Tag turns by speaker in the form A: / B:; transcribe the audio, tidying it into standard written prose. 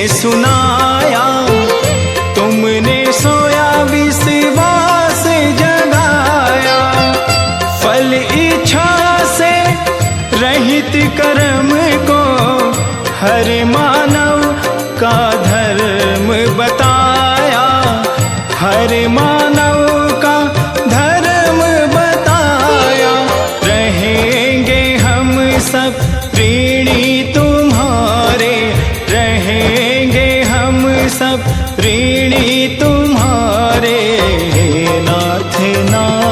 A: सुनाया, तुमने सोया विश्वास जगाया। फल इच्छा से रहित कर्म को हर मानव का धर्म बताया, हर मानव का धर्म बताया। रहेंगे हम सब ऋणी तुम्हारे, रहेंगे हम सब ऋणी तुम्हारे। नाथ नाथ